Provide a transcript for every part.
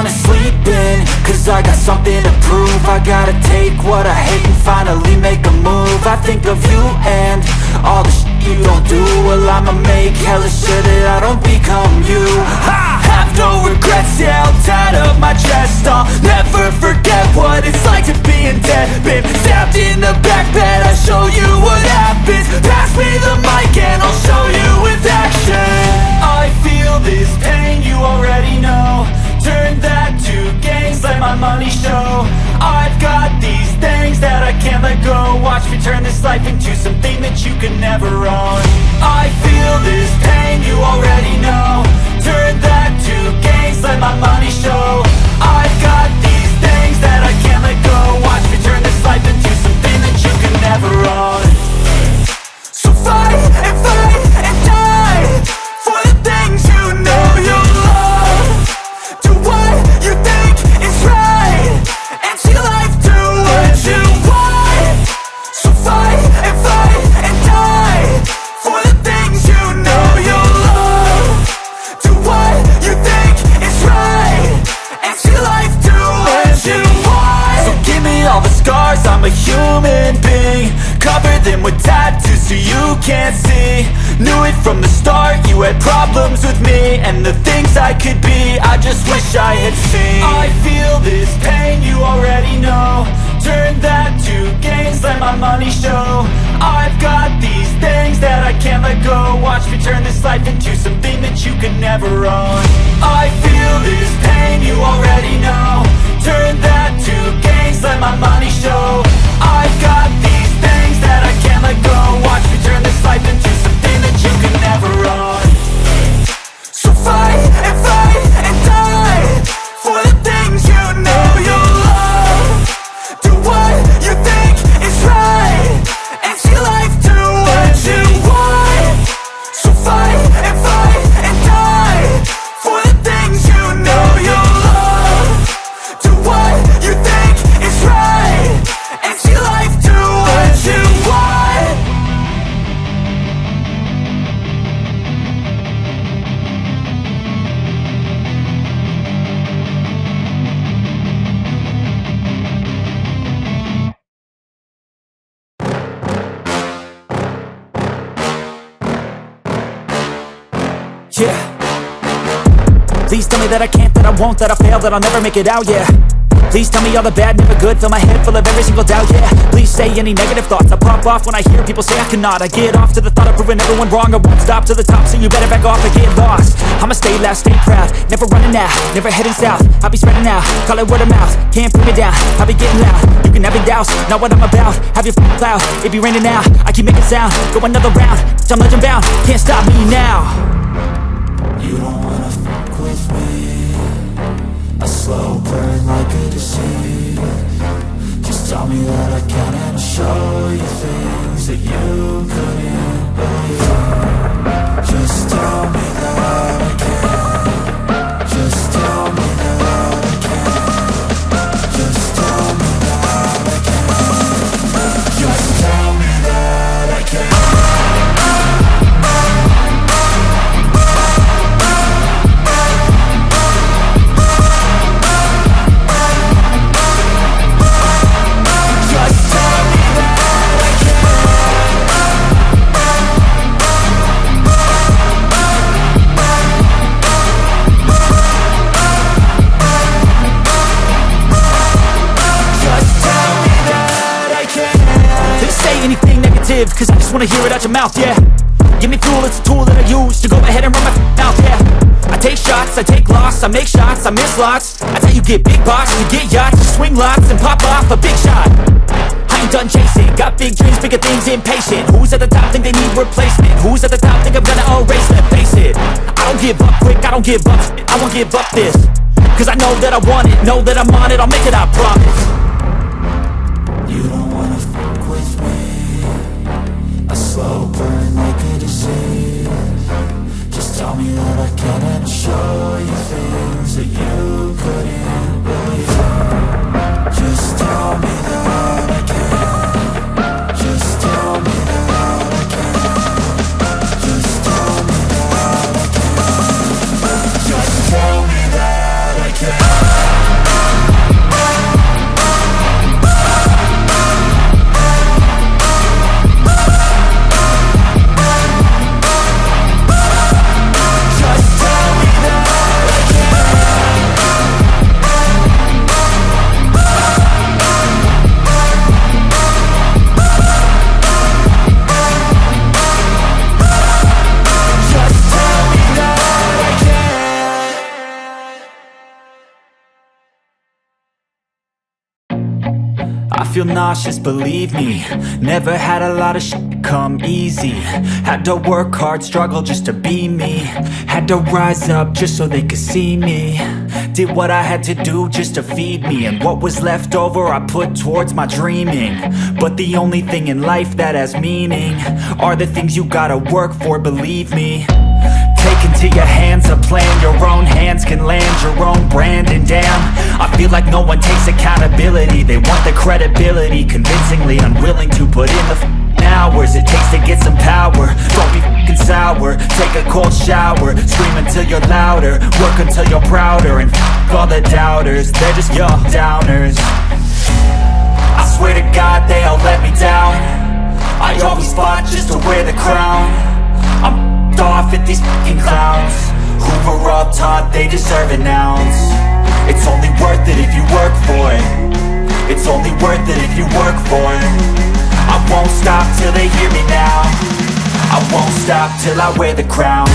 wanna sleep in, cause I got something to prove. I gotta take what I hate and finally make a move. I think of you and all the shit you don't do. Well, I'ma make hella sure that I don't become you. I have no regrets, yeah, I'll tie up my chest. I'll never forget what it's like to be in debt. Been stabbed in the back bed, I'll show you what happens. Pass me the mic and I'll show you with action. I feel this pain, you already know. Turn that to gains, let my money show. I've got these things that I can't let go. Watch me turn this life into something that you can never own. I feel this pain, you already know. Turn that to gains, let my money show. I've got these things that I can't let go. Watch me turn this life into something that you can never own. So fight and die for the things you know you love. Do what you think is right and see life do what you want. So fight and die for the things you know you love. Do what you think is right and see life do what you want. So give me all the scars, I'm a human being. Cover them with tattoos so you can't see. Knew it from the start, you had problems with me and the things I could be, I just wish I had seen. I feel this pain, you already know. Turn that to gains, let my money show. I've got these things that I can't let go. Watch me turn this life into something that you can never own. I feel this pain, you already know. Turn that to gains, let my money show. I've got these things that I can't let go. Watch me turn this life into something that you can never own. So fight and die for the things you know you love. Do what you think is right and see life do what you want. So fight and die for the things you know you love. Do what you think is right and see life do what you want. Yeah. Please tell me that I can't, that I won't, that I fail, that I'll never make it out, yeah. Please tell me all the bad, never good, fill my head full of every single doubt, yeah. Please say any negative thoughts, I pop off when I hear people say I cannot. I get off to the thought of proving everyone wrong, I won't stop to the top, so you better back off and get lost. I'ma stay loud, stay proud, never running out, never heading south. I'll be spreading out, call it word of mouth, can't put me down, I'll be getting loud. You can have your doubts, not what I'm about, have your cloud, it be raining now. I keep making sound, go another round, I'm legend bound, can't stop me now. You don't wanna fuck with me, a slow burn like a disease. Just tell me that I can and I'll show you things that you couldn't believe. Just tell me that I can. Just tell me that I can. Just tell me that I can. Just tell me that I can. Cause I just wanna hear it out your mouth, yeah. Give me fuel, it's a tool that I use to go ahead and run my mouth, yeah. I take shots, I take loss, I make shots, I miss lots. That's how you get big box, you get yachts, you swing lots and pop off a big shot. I ain't done chasing, got big dreams, bigger things, impatient. Who's at the top think they need replacement? Who's at the top think I'm gonna erase them? Face it, I don't give up quick, I don't give up, I won't give up this. Cause I know that I want it, know that I'm on it, I'll make it, I promise. You don't wanna fuck with me, a slow burn like a disease. Just tell me that I can and I'll show you things that you couldn't believe. Just tell me that I can. Just tell me that I can. Just tell me that I can. Just tell me that I can. feel nauseous, believe me. Never had a lot of shit come easy. Had to work hard, struggle just to be me. Had to rise up just so they could see me. Did what I had to do just to feed me. And what was left over I put towards my dreaming. But the only thing in life that has meaning are the things you gotta work for, believe me. Take into your hands a plan. Your own hands can land your own brand. And damn, I feel like no one takes accountability. They want the credibility, convincingly unwilling to put in the hours it takes to get some power. Don't be f***ing sour, take a cold shower. Scream until you're louder, work until you're prouder. And f*** all the doubters, they're just your downers. I swear to God they all let me down. I always fought just to wear the crown. I'm off at these f***ing clowns who were all taught they deserve an ounce. It's only worth it if you work for it. It's only worth it if you work for it. I won't stop till they hear me now. I won't stop till I wear the crown.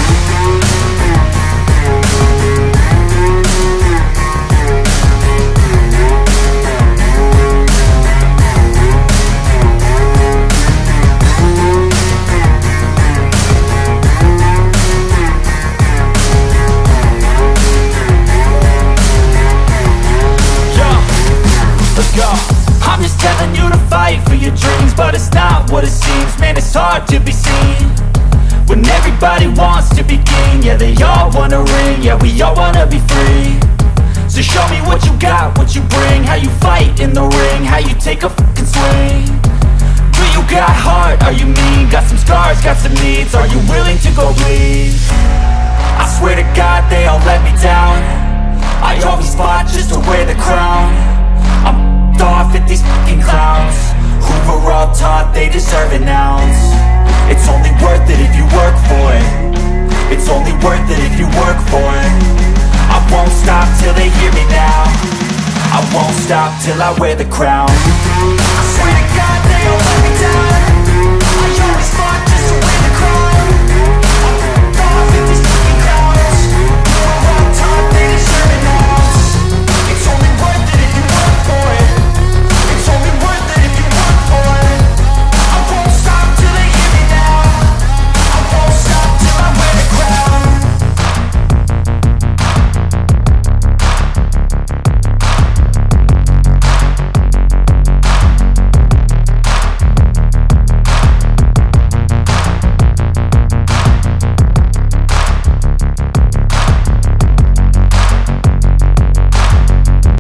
Let's go. I'm just telling you to fight for your dreams, but it's not what it seems. Man, it's hard to be seen when everybody wants to be king. Yeah, they all wanna ring, yeah, we all wanna be free. So show me what you got, what you bring. How you fight in the ring, how you take a fucking swing. Do you got heart, are you mean? Got some scars, got some needs, are you willing to go bleed? I swear to God they all let me down. I always fought just to wear the crown. I'm off at these fucking clowns who were all taught they deserve an ounce. It's only worth it if you work for it. It's only worth it if you work for it. I won't stop till they hear me now. I won't stop till I wear the crown. I swear to